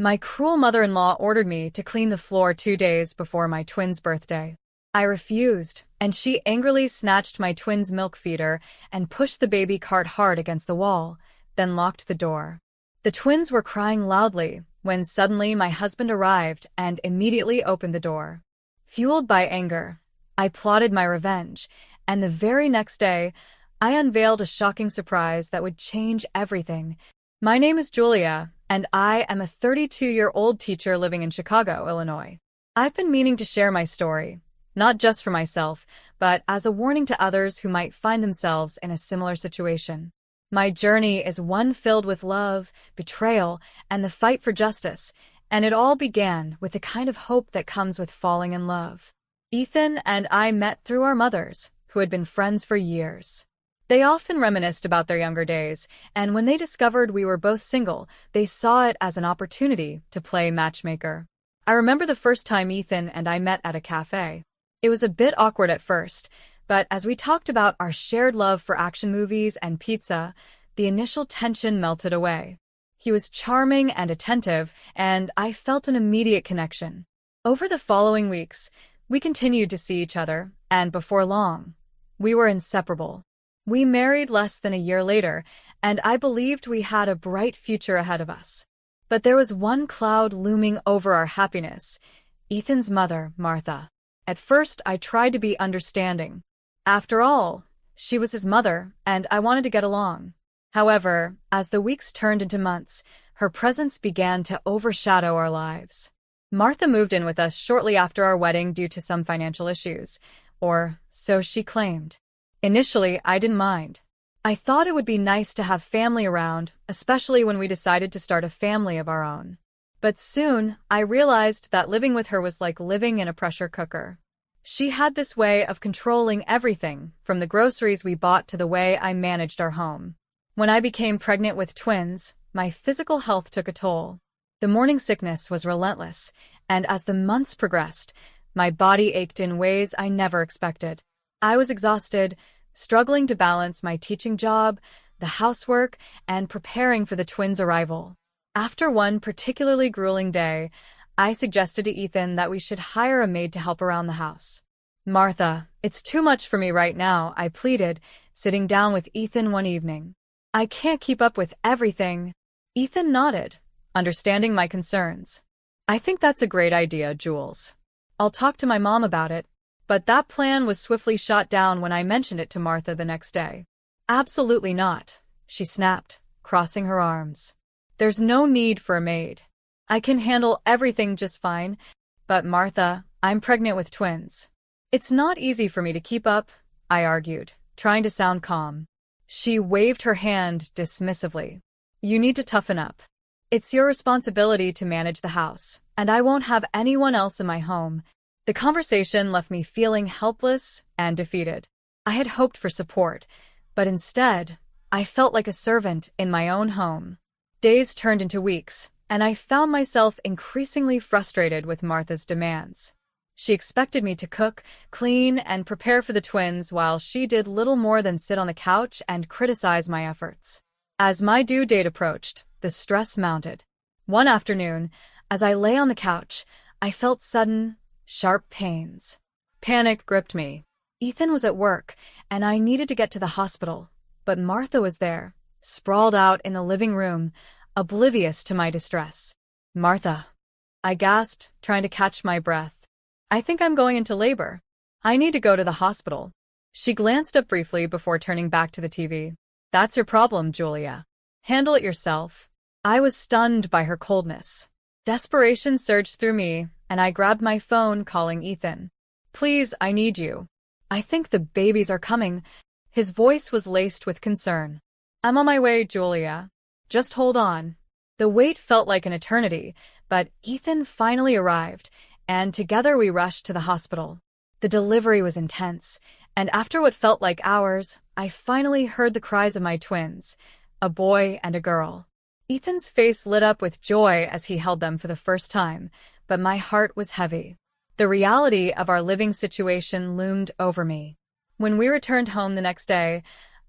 My cruel mother-in-law ordered me to clean the floor 2 days before my twins' birthday. I refused, and she angrily snatched my twins' milk feeder and pushed the baby cart hard against the wall, then locked the door. The twins were crying loudly when suddenly my husband arrived and immediately opened the door. Fueled by anger, I plotted my revenge, and the very next day, I unveiled a shocking surprise that would change everything. My name is Julia, and I am a 32-year-old teacher living in Chicago, Illinois. I've been meaning to share my story, not just for myself, but as a warning to others who might find themselves in a similar situation. My journey is one filled with love, betrayal, and the fight for justice, and it all began with the kind of hope that comes with falling in love. Ethan and I met through our mothers, who had been friends for years. They often reminisced about their younger days, and when they discovered we were both single, they saw it as an opportunity to play matchmaker. I remember the first time Ethan and I met at a cafe. It was a bit awkward at first, but as we talked about our shared love for action movies and pizza, the initial tension melted away. He was charming and attentive, and I felt an immediate connection. Over the following weeks, we continued to see each other, and before long, we were inseparable. We married less than a year later, and I believed we had a bright future ahead of us. But there was one cloud looming over our happiness: Ethan's mother, Martha. At first, I tried to be understanding. After all, she was his mother, and I wanted to get along. However, as the weeks turned into months, her presence began to overshadow our lives. Martha moved in with us shortly after our wedding due to some financial issues, or so she claimed. Initially, I didn't mind. I thought it would be nice to have family around, especially when we decided to start a family of our own. But soon, I realized that living with her was like living in a pressure cooker. She had this way of controlling everything, from the groceries we bought to the way I managed our home. When I became pregnant with twins, my physical health took a toll. The morning sickness was relentless, and as the months progressed, my body ached in ways I never expected. I was exhausted, struggling to balance my teaching job, the housework, and preparing for the twins' arrival. After one particularly grueling day, I suggested to Ethan that we should hire a maid to help around the house. "Martha, it's too much for me right now," I pleaded, sitting down with Ethan one evening. "I can't keep up with everything." Ethan nodded, understanding my concerns. "I think that's a great idea, Jules. I'll talk to my mom about it." But that plan was swiftly shot down when I mentioned it to Martha the next day. "Absolutely not," she snapped, crossing her arms. "There's no need for a maid. I can handle everything just fine." "But Martha, I'm pregnant with twins. It's not easy for me to keep up," I argued, trying to sound calm. She waved her hand dismissively. "You need to toughen up. It's your responsibility to manage the house, and I won't have anyone else in my home." The conversation left me feeling helpless and defeated. I had hoped for support, but instead, I felt like a servant in my own home. Days turned into weeks, and I found myself increasingly frustrated with Martha's demands. She expected me to cook, clean, and prepare for the twins while she did little more than sit on the couch and criticize my efforts. As my due date approached, the stress mounted. One afternoon, as I lay on the couch, I felt sudden, sharp pains. Panic gripped me. Ethan was at work, and I needed to get to the hospital, but Martha was there, sprawled out in the living room, oblivious to my distress. "Martha," I gasped, trying to catch my breath. "I think I'm going into labor. I need to go to the hospital." She glanced up briefly before turning back to the TV. "That's your problem, Julia. Handle it yourself." I was stunned by her coldness. Desperation surged through me, and I grabbed my phone, calling Ethan. "Please, I need you. I think the babies are coming." His voice was laced with concern. "I'm on my way, Julia. Just hold on." The wait felt like an eternity, but Ethan finally arrived, and together we rushed to the hospital. The delivery was intense, and after what felt like hours, I finally heard the cries of my twins, a boy and a girl. Ethan's face lit up with joy as he held them for the first time, but my heart was heavy. The reality of our living situation loomed over me. When we returned home the next day,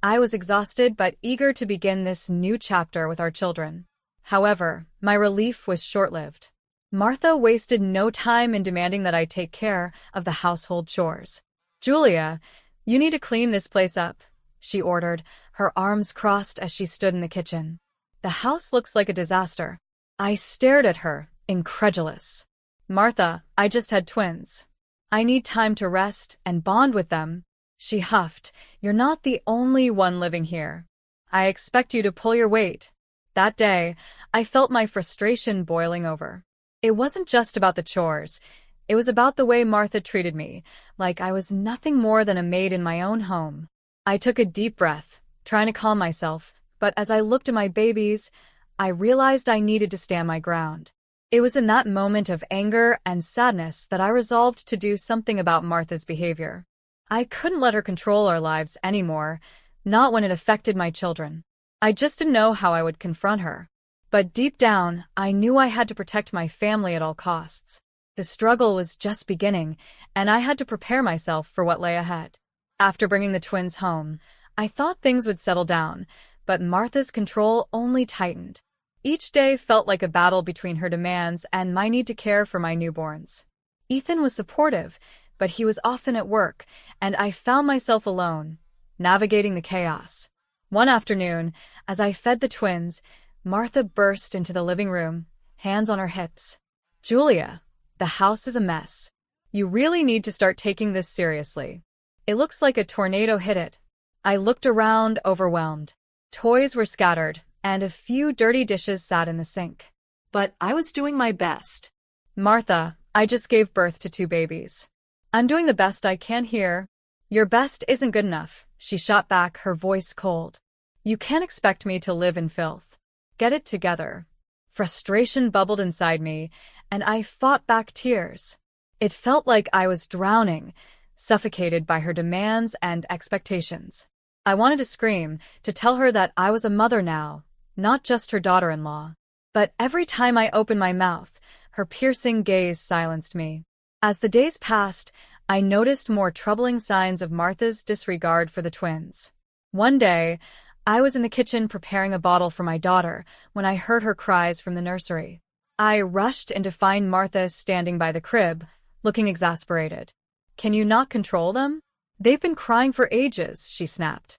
I was exhausted but eager to begin this new chapter with our children. However, my relief was short-lived. Martha wasted no time in demanding that I take care of the household chores. "Julia, you need to clean this place up," she ordered, her arms crossed as she stood in the kitchen. "The house looks like a disaster." I stared at her, incredulous. "Martha, I just had twins. I need time to rest and bond with them." She huffed. "You're not the only one living here. I expect you to pull your weight." That day, I felt my frustration boiling over. It wasn't just about the chores. It was about the way Martha treated me, like I was nothing more than a maid in my own home. I took a deep breath, trying to calm myself, but as I looked at my babies, I realized I needed to stand my ground. It was in that moment of anger and sadness that I resolved to do something about Martha's behavior. I couldn't let her control our lives anymore, not when it affected my children. I just didn't know how I would confront her. But deep down, I knew I had to protect my family at all costs. The struggle was just beginning, and I had to prepare myself for what lay ahead. After bringing the twins home, I thought things would settle down, but Martha's control only tightened. Each day felt like a battle between her demands and my need to care for my newborns. Ethan was supportive, but he was often at work, and I found myself alone, navigating the chaos. One afternoon, as I fed the twins, Martha burst into the living room, hands on her hips. "Julia, the house is a mess. You really need to start taking this seriously. It looks like a tornado hit it." I looked around, overwhelmed. Toys were scattered, and a few dirty dishes sat in the sink. But I was doing my best. "Martha, I just gave birth to 2 babies. I'm doing the best I can here." "Your best isn't good enough," she shot back, her voice cold. "You can't expect me to live in filth. Get it together." Frustration bubbled inside me, and I fought back tears. It felt like I was drowning, suffocated by her demands and expectations. I wanted to scream, to tell her that I was a mother now, not just her daughter-in-law. But every time I opened my mouth, her piercing gaze silenced me. As the days passed, I noticed more troubling signs of Martha's disregard for the twins. One day, I was in the kitchen preparing a bottle for my daughter when I heard her cries from the nursery. I rushed in to find Martha standing by the crib, looking exasperated. "Can you not control them? They've been crying for ages," she snapped.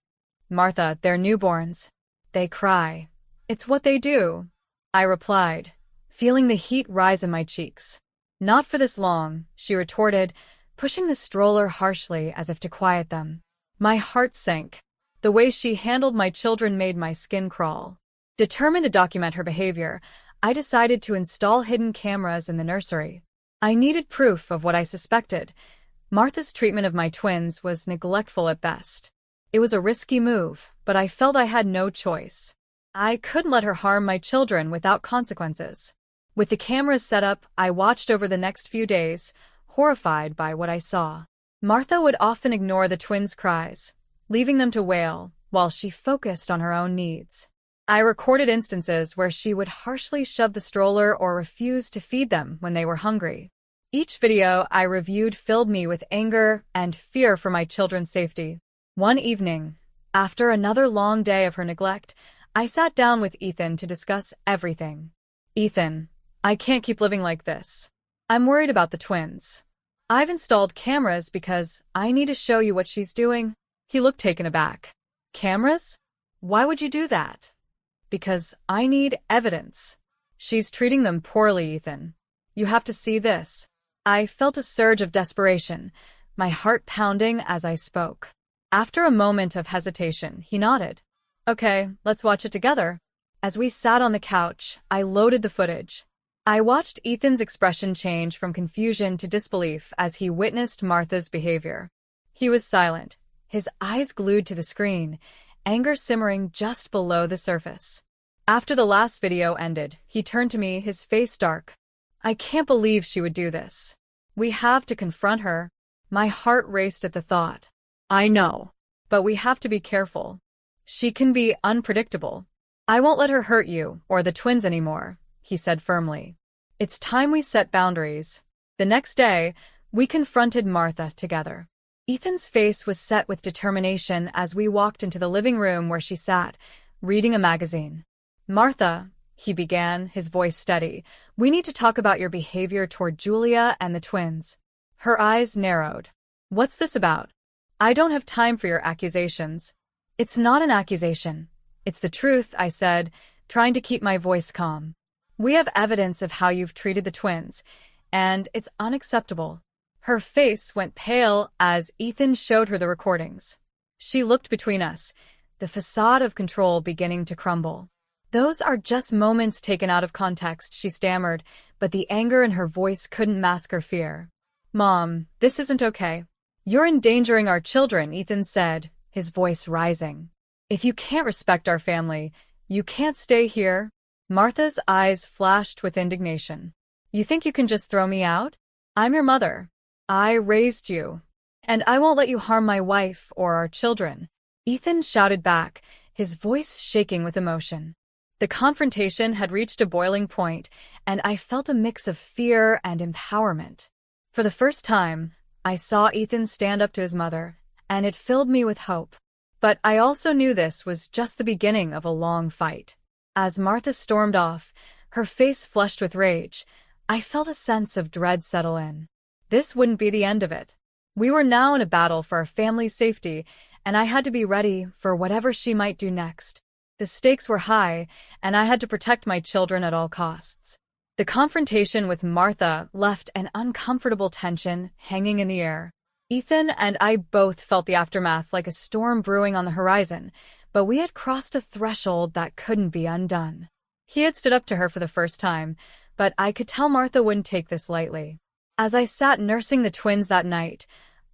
"Martha, they're newborns. They cry. It's what they do," I replied, feeling the heat rise in my cheeks. "Not for this long," she retorted, pushing the stroller harshly as if to quiet them. My heart sank. The way she handled my children made my skin crawl. Determined to document her behavior, I decided to install hidden cameras in the nursery. I needed proof of what I suspected. Martha's treatment of my twins was neglectful at best. It was a risky move, but I felt I had no choice. I couldn't let her harm my children without consequences. With the cameras set up, I watched over the next few days, horrified by what I saw. Martha would often ignore the twins' cries, leaving them to wail, while she focused on her own needs. I recorded instances where she would harshly shove the stroller or refuse to feed them when they were hungry. Each video I reviewed filled me with anger and fear for my children's safety. One evening, after another long day of her neglect, I sat down with Ethan to discuss everything. "Ethan, I can't keep living like this. I'm worried about the twins. I've installed cameras because I need to show you what she's doing." He looked taken aback. "Cameras? Why would you do that?" "Because I need evidence. She's treating them poorly, Ethan. You have to see this." I felt a surge of desperation, my heart pounding as I spoke. After a moment of hesitation, he nodded. "Okay, let's watch it together." As we sat on the couch, I loaded the footage. I watched Ethan's expression change from confusion to disbelief as he witnessed Martha's behavior. He was silent, his eyes glued to the screen, anger simmering just below the surface. After the last video ended, he turned to me, his face dark. "I can't believe she would do this. We have to confront her." My heart raced at the thought. "I know, but we have to be careful. She can be unpredictable." "I won't let her hurt you or the twins anymore," he said firmly. "It's time we set boundaries." The next day, we confronted Martha together. Ethan's face was set with determination as we walked into the living room where she sat, reading a magazine. "Martha," he began, his voice steady. "We need to talk about your behavior toward Julia and the twins." Her eyes narrowed. "What's this about?" "I don't have time for your accusations." "It's not an accusation. It's the truth," I said, trying to keep my voice calm. "We have evidence of how you've treated the twins, and it's unacceptable." Her face went pale as Ethan showed her the recordings. She looked between us, the facade of control beginning to crumble. "Those are just moments taken out of context," she stammered, but the anger in her voice couldn't mask her fear. "Mom, this isn't okay." "You're endangering our children," Ethan said, his voice rising. "If you can't respect our family, you can't stay here." Martha's eyes flashed with indignation. "You think you can just throw me out? I'm your mother. I raised you. And I won't let you harm my wife or our children." Ethan shouted back, his voice shaking with emotion. The confrontation had reached a boiling point, and I felt a mix of fear and empowerment. For the first time, I saw Ethan stand up to his mother, and it filled me with hope. But I also knew this was just the beginning of a long fight. As Martha stormed off, her face flushed with rage, I felt a sense of dread settle in. This wouldn't be the end of it. We were now in a battle for our family's safety, and I had to be ready for whatever she might do next. The stakes were high, and I had to protect my children at all costs. The confrontation with Martha left an uncomfortable tension hanging in the air. Ethan and I both felt the aftermath like a storm brewing on the horizon, but we had crossed a threshold that couldn't be undone. He had stood up to her for the first time, but I could tell Martha wouldn't take this lightly. As I sat nursing the twins that night,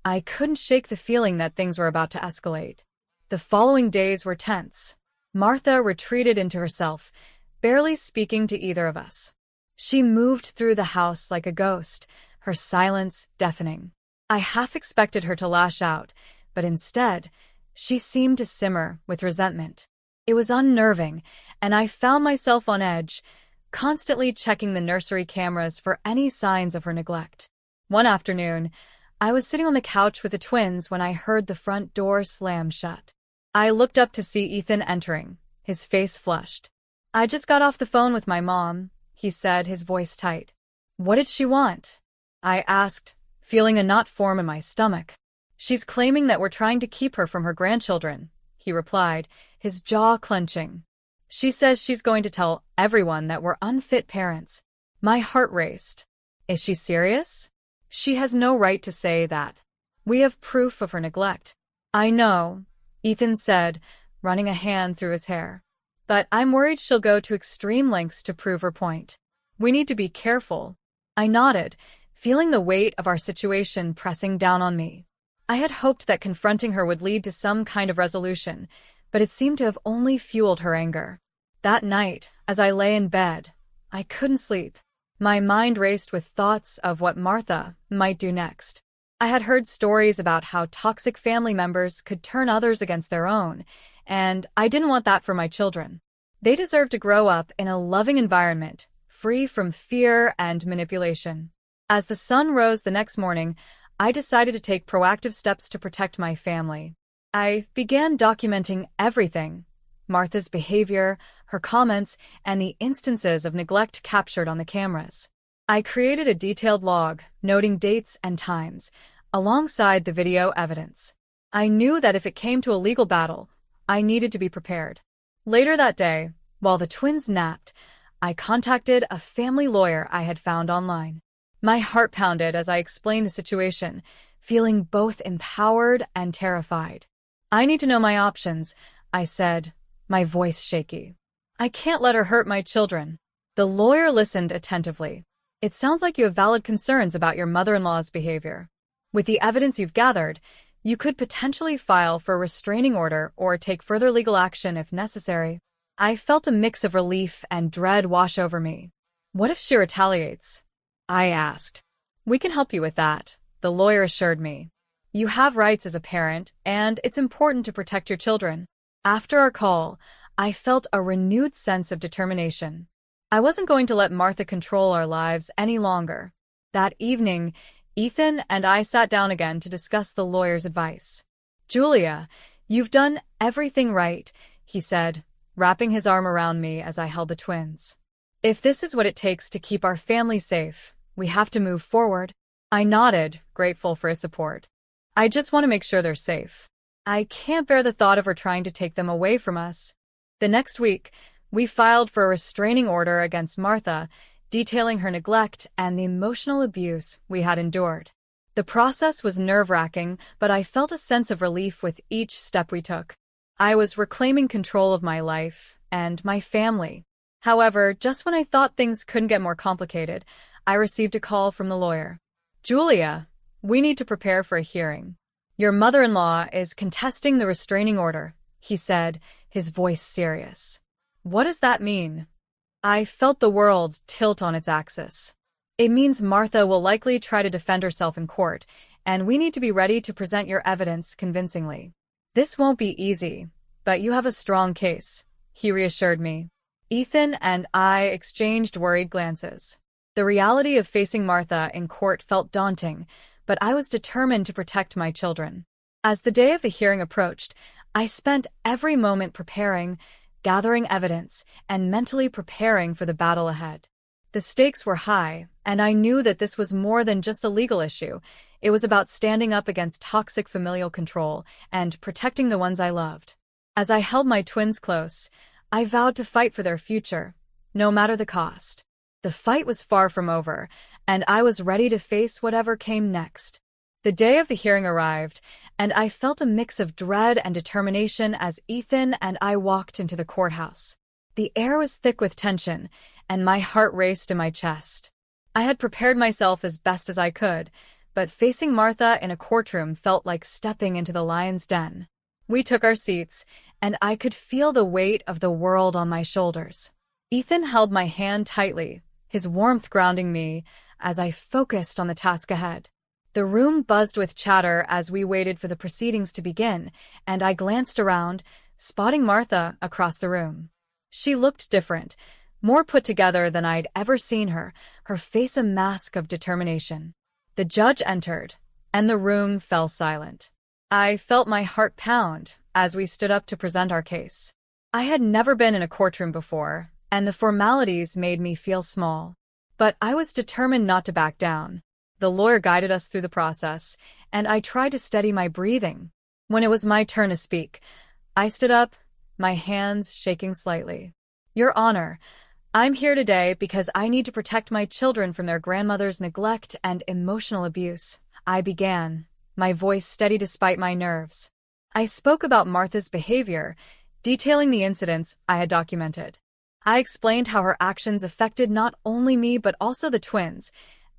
I couldn't shake the feeling that things were about to escalate. The following days were tense. Martha retreated into herself, barely speaking to either of us. She moved through the house like a ghost, her silence deafening. I half expected her to lash out, but instead, she seemed to simmer with resentment. It was unnerving, and I found myself on edge, constantly checking the nursery cameras for any signs of her neglect. One afternoon, I was sitting on the couch with the twins when I heard the front door slam shut. I looked up to see Ethan entering, his face flushed. "I just got off the phone with my mom," he said, his voice tight. "What did she want?" I asked, feeling a knot form in my stomach. "She's claiming that we're trying to keep her from her grandchildren," he replied, his jaw clenching. "She says she's going to tell everyone that we're unfit parents." My heart raced. Is she serious? She has no right to say that. We have proof of her neglect. "I know," Ethan said, running a hand through his hair. "But I'm worried she'll go to extreme lengths to prove her point. We need to be careful." I nodded, feeling the weight of our situation pressing down on me. I had hoped that confronting her would lead to some kind of resolution, but it seemed to have only fueled her anger. That night, as I lay in bed, I couldn't sleep. My mind raced with thoughts of what Martha might do next. I had heard stories about how toxic family members could turn others against their own, and I didn't want that for my children. They deserve to grow up in a loving environment, free from fear and manipulation. As the sun rose the next morning, I decided to take proactive steps to protect my family. I began documenting everything: Martha's behavior, her comments, and the instances of neglect captured on the cameras. I created a detailed log, noting dates and times, alongside the video evidence. I knew that if it came to a legal battle, I needed to be prepared. Later that day, while the twins napped, I contacted a family lawyer I had found online. My heart pounded as I explained the situation, feeling both empowered and terrified. "I need to know my options," I said, my voice shaky. "I can't let her hurt my children." The lawyer listened attentively. "It sounds like you have valid concerns about your mother-in-law's behavior. With the evidence you've gathered, you could potentially file for a restraining order or take further legal action if necessary." I felt a mix of relief and dread wash over me. "What if she retaliates?" I asked. "We can help you with that," the lawyer assured me. "You have rights as a parent, and it's important to protect your children." After our call, I felt a renewed sense of determination. I wasn't going to let Martha control our lives any longer. That evening, Ethan and I sat down again to discuss the lawyer's advice. "Julia, you've done everything right," he said, wrapping his arm around me as I held the twins. If this is what it takes to keep our family safe, we have to move forward. I nodded, grateful for his support. I just want to make sure they're safe. I can't bear the thought of her trying to take them away from us. The next week, we filed for a restraining order against Martha, detailing her neglect and the emotional abuse we had endured. The process was nerve-wracking, but I felt a sense of relief with each step we took. I was reclaiming control of my life and my family. However, just when I thought things couldn't get more complicated, I received a call from the lawyer. "Julia, we need to prepare for a hearing. Your mother-in-law is contesting the restraining order," he said, his voice serious. "What does that mean?" I felt the world tilt on its axis. "It means Martha will likely try to defend herself in court, and we need to be ready to present your evidence convincingly. This won't be easy, but you have a strong case," he reassured me. Ethan and I exchanged worried glances. The reality of facing Martha in court felt daunting, but I was determined to protect my children. As the day of the hearing approached, I spent every moment preparing, gathering evidence, and mentally preparing for the battle ahead. The stakes were high, and I knew that this was more than just a legal issue. It was about standing up against toxic familial control and protecting the ones I loved. As I held my twins close, I vowed to fight for their future, no matter the cost. The fight was far from over, and I was ready to face whatever came next. The day of the hearing arrived, and I felt a mix of dread and determination as Ethan and I walked into the courthouse. The air was thick with tension, and my heart raced in my chest. I had prepared myself as best as I could, but facing Martha in a courtroom felt like stepping into the lion's den. We took our seats, and I could feel the weight of the world on my shoulders. Ethan held my hand tightly, his warmth grounding me as I focused on the task ahead. The room buzzed with chatter as we waited for the proceedings to begin, and I glanced around, spotting Martha across the room. She looked different, more put together than I'd ever seen her, her face a mask of determination. The judge entered, and the room fell silent. I felt my heart pound as we stood up to present our case. I had never been in a courtroom before, and the formalities made me feel small. But I was determined not to back down. The lawyer guided us through the process, and I tried to steady my breathing. When it was my turn to speak, I stood up, my hands shaking slightly. "Your Honor, I'm here today because I need to protect my children from their grandmother's neglect and emotional abuse," I began, my voice steady despite my nerves. I spoke about Martha's behavior, detailing the incidents I had documented. I explained how her actions affected not only me but also the twins,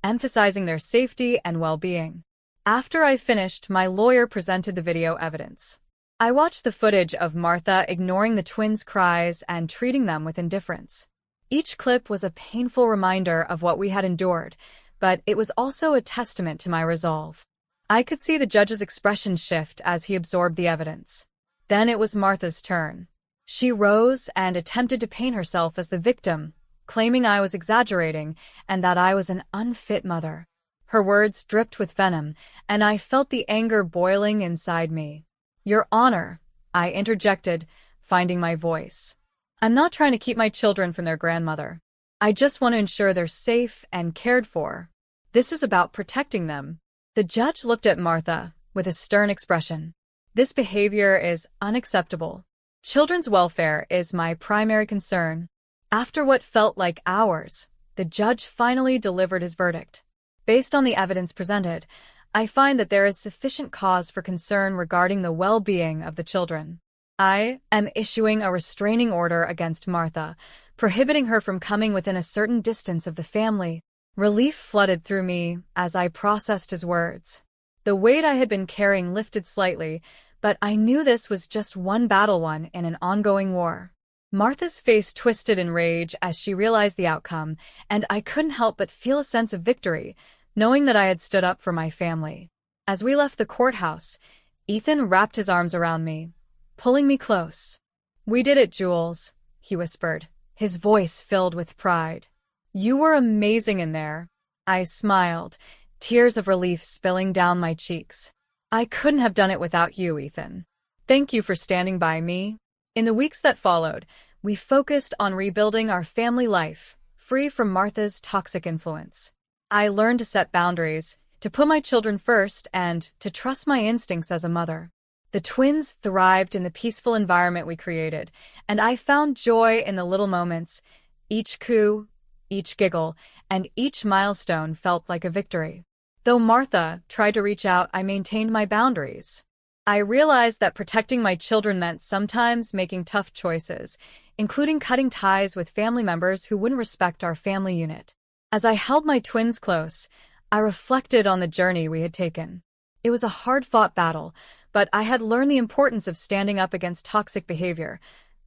emphasizing their safety and well-being. After I finished, my lawyer presented the video evidence. I watched the footage of Martha ignoring the twins' cries and treating them with indifference. Each clip was a painful reminder of what we had endured, but it was also a testament to my resolve. I could see the judge's expression shift as he absorbed the evidence. Then it was Martha's turn. She rose and attempted to paint herself as the victim, claiming I was exaggerating and that I was an unfit mother. Her words dripped with venom, and I felt the anger boiling inside me. "Your Honor," I interjected, finding my voice. "I'm not trying to keep my children from their grandmother. I just want to ensure they're safe and cared for. This is about protecting them." The judge looked at Martha with a stern expression. "This behavior is unacceptable. Children's welfare is my primary concern." After what felt like hours, the judge finally delivered his verdict. Based on the evidence presented, I find that there is sufficient cause for concern regarding the well-being of the children. I am issuing a restraining order against Martha, prohibiting her from coming within a certain distance of the family. Relief flooded through me as I processed his words. The weight I had been carrying lifted slightly, but I knew this was just one battle won in an ongoing war. Martha's face twisted in rage as she realized the outcome, and I couldn't help but feel a sense of victory, knowing that I had stood up for my family. As we left the courthouse, Ethan wrapped his arms around me, pulling me close. "We did it, Jules," he whispered, his voice filled with pride. "You were amazing in there." I smiled, tears of relief spilling down my cheeks. "I couldn't have done it without you, Ethan. Thank you for standing by me." In the weeks that followed, we focused on rebuilding our family life, free from Martha's toxic influence. I learned to set boundaries, to put my children first, and to trust my instincts as a mother. The twins thrived in the peaceful environment we created, and I found joy in the little moments. Each coo, each giggle, and each milestone felt like a victory. Though Martha tried to reach out, I maintained my boundaries. I realized that protecting my children meant sometimes making tough choices, including cutting ties with family members who wouldn't respect our family unit. As I held my twins close, I reflected on the journey we had taken. It was a hard-fought battle, but I had learned the importance of standing up against toxic behavior,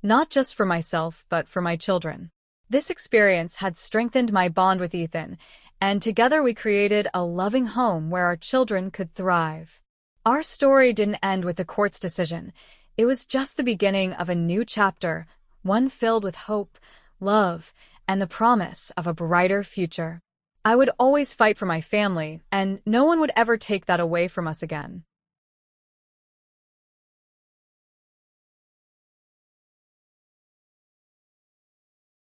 not just for myself, but for my children. This experience had strengthened my bond with Ethan, and together we created a loving home where our children could thrive. Our story didn't end with the court's decision. It was just the beginning of a new chapter, one filled with hope, love, and the promise of a brighter future. I would always fight for my family, and no one would ever take that away from us again.